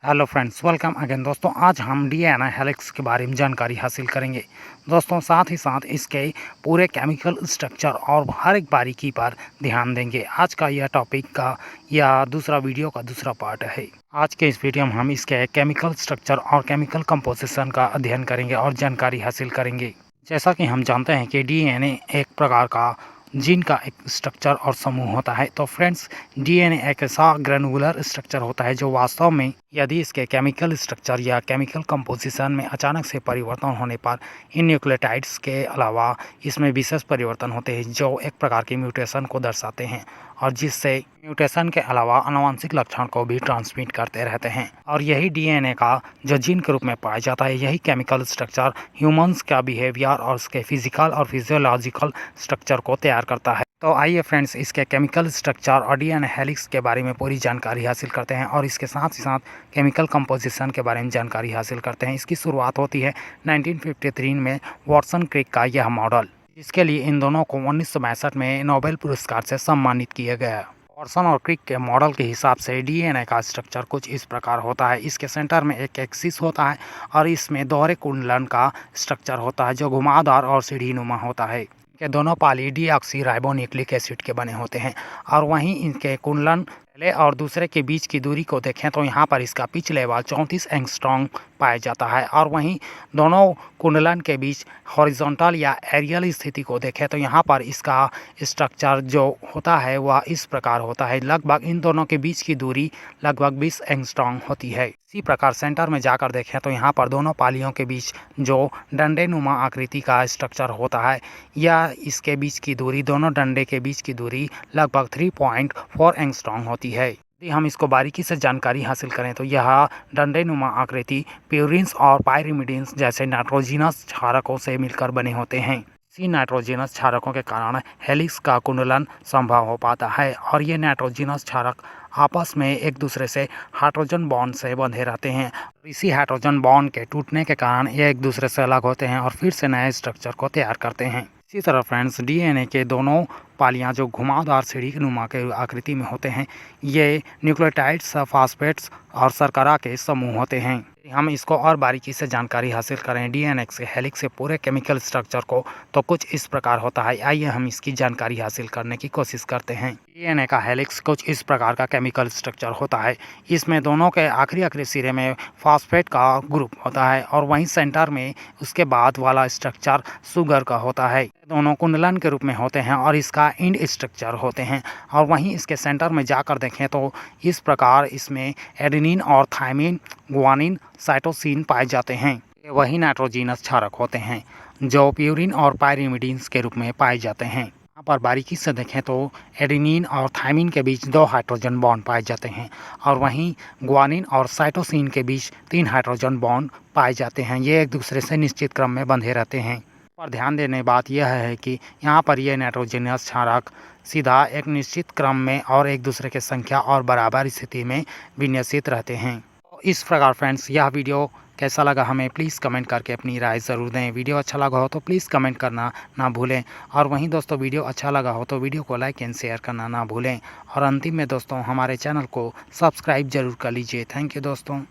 Hello friends, welcome again. दोस्तों, आज हम डीएनए हेलिक्स के बारे में जानकारी हासिल करेंगे। दोस्तों, साथ ही साथ इसके पूरे केमिकल स्ट्रक्चर और हर एक बारीकी पर ध्यान देंगे। आज का यह टॉपिक का या दूसरा वीडियो का दूसरा पार्ट है। आज के इस वीडियो में हम इसके केमिकल स्ट्रक्चर और केमिकल कंपोजिशन का अध्ययन करेंगे और जानकारी हासिल करेंगे। जैसा कि हम जानते हैं कि डीएनए एक प्रकार का जीन का एक स्ट्रक्चर और समूह होता है। तो फ्रेंड्स, डीएनए एक ऐसा ग्रेनुलर स्ट्रक्चर होता है जो वास्तव में यदि इसके केमिकल स्ट्रक्चर या केमिकल कंपोजिशन में अचानक से परिवर्तन होने पर इन न्यूक्लियोटाइड्स के अलावा इसमें विशेष परिवर्तन होते हैं जो एक प्रकार की म्यूटेशन को दर्शाते हैं और जिससे म्यूटेशन के अलावा आनुवंशिक लक्षण को भी ट्रांसमिट करते रहते हैं। और यही डीएनए का जो जीन के रूप में पाया जाता है, यही केमिकल स्ट्रक्चर ह्यूमंस का बिहेवियर और उसके फिजिकल और फिजियोलॉजिकल स्ट्रक्चर को तैयार करता है। तो आइए फ्रेंड्स, इसके केमिकल स्ट्रक्चर और डीएनए हेलिक्स के बारे में पूरी जानकारी हासिल करते हैं और इसके साथ ही साथ केमिकल कंपोजिशन के बारे में जानकारी हासिल करते हैं। इसकी शुरुआत होती है 1953 में वाटसन क्रिक का यह मॉडल, इसके लिए इन दोनों को 1962 में नोबेल पुरस्कार से सम्मानित किया गया। वाटसन और क्रिक के मॉडल के हिसाब से डीएनए का स्ट्रक्चर कुछ इस प्रकार होता है। इसके सेंटर में एक एक्सिस होता है और इसमें दोहरे कुंडलन का स्ट्रक्चर होता है जो घुमावदार और सीढ़ीनुमा होता है। के दोनों पाली डीऑक्सीराइबोन्यूक्लिक एसिड के बने होते हैं और वहीं इनके कुंडलन पहले और दूसरे के बीच की दूरी को देखें तो यहाँ पर इसका पिच लेवल 34 एंगस्ट्रॉम पाया जाता है। और वहीं दोनों कुंडलन के बीच हॉरिजॉन्टल या एरियल स्थिति को देखें तो यहाँ पर इसका स्ट्रक्चर जो होता है वह इस प्रकार होता है। लगभग इन दोनों के बीच की दूरी लगभग 20 एंगस्ट्रॉम होती है। इसी प्रकार सेंटर में जाकर देखें तो यहाँ पर दोनों पालियों के बीच जो डंडे-नुमा आकृति का स्ट्रक्चर होता है या इसके बीच की दूरी, दोनों डंडे के बीच की दूरी लगभग 3.4 एंगस्ट्रॉम होती है। यदि हम इसको बारीकी से जानकारी हासिल करें तो यह डंडे-नुमा आकृति प्यूरिन्स और पायरिमिडिन्स जैसे नाइट्रोजिनस क्षारकों से मिलकर बने होते हैं। इसी नाइट्रोजिनस क्षारकों के कारण हेलिक्स का कुंडलन संभव हो पाता है और ये नाइट्रोजिनस क्षारक आपस में एक दूसरे से हाइड्रोजन बॉन्ड से बंधे रहते हैं। इसी हाइड्रोजन बॉन्ड के टूटने के कारण ये एक दूसरे से अलग होते हैं और फिर से नए स्ट्रक्चर को तैयार करते हैं। इसी तरह फ्रेंड्स, डीएनए के दोनों पालियां जो घुमावदार सीढ़ी-नुमा के आकृति में होते हैं, ये न्यूक्लियोटाइड्स, फास्फेट्स और शर्करा के समूह होते हैं। हम इसको और बारीकी से जानकारी हासिल करें डीएनए के हेलिक्स के पूरे केमिकल स्ट्रक्चर को तो कुछ इस प्रकार होता है। आइए हम इसकी जानकारी हासिल करने की कोशिश करते हैं। डीएनए का हेलिक्स कुछ इस प्रकार का केमिकल स्ट्रक्चर होता है। इसमें दोनों के आखिरी सिरे में फास्फेट का ग्रुप होता है और वहीं सेंटर में उसके बाद वाला स्ट्रक्चर शुगर का होता है। दोनों कुंडलन के रूप में होते हैं और इसका इंड स्ट्रक्चर होते हैं। और वहीं इसके सेंटर में जाकर देखें तो इस प्रकार इसमें एडेनिन और थायमिन, ग्वानिन, साइटोसिन पाए जाते हैं। वही नाइट्रोजिनस क्षारक होते हैं जो प्यूरिन और पायरिमिडिन्स के रूप में पाए जाते हैं। यहाँ पर बारीकी से देखें तो एडेनिन और थायमिन के बीच 2 हाइड्रोजन बॉन्ड पाए जाते हैं और वहीं ग्वानिन और साइटोसिन के बीच 3 हाइड्रोजन बॉन्ड पाए जाते हैं। ये एक दूसरे से निश्चित क्रम में बंधे रहते हैं। पर ध्यान देने बात यह है कि यहाँ पर ये नाइट्रोजनस क्षारक सीधा एक निश्चित क्रम में और एक दूसरे के संख्या और बराबर स्थिति में विन्यसित रहते हैं। तो इस प्रकार फ्रेंड्स, यह वीडियो कैसा लगा हमें प्लीज़ कमेंट करके अपनी राय ज़रूर दें। वीडियो अच्छा लगा हो तो प्लीज़ कमेंट करना ना भूलें और वहीं दोस्तों, वीडियो अच्छा लगा हो तो वीडियो को लाइक एंड शेयर करना ना भूलें। और अंतिम में दोस्तों, हमारे चैनल को सब्सक्राइब जरूर कर लीजिए। थैंक यू दोस्तों।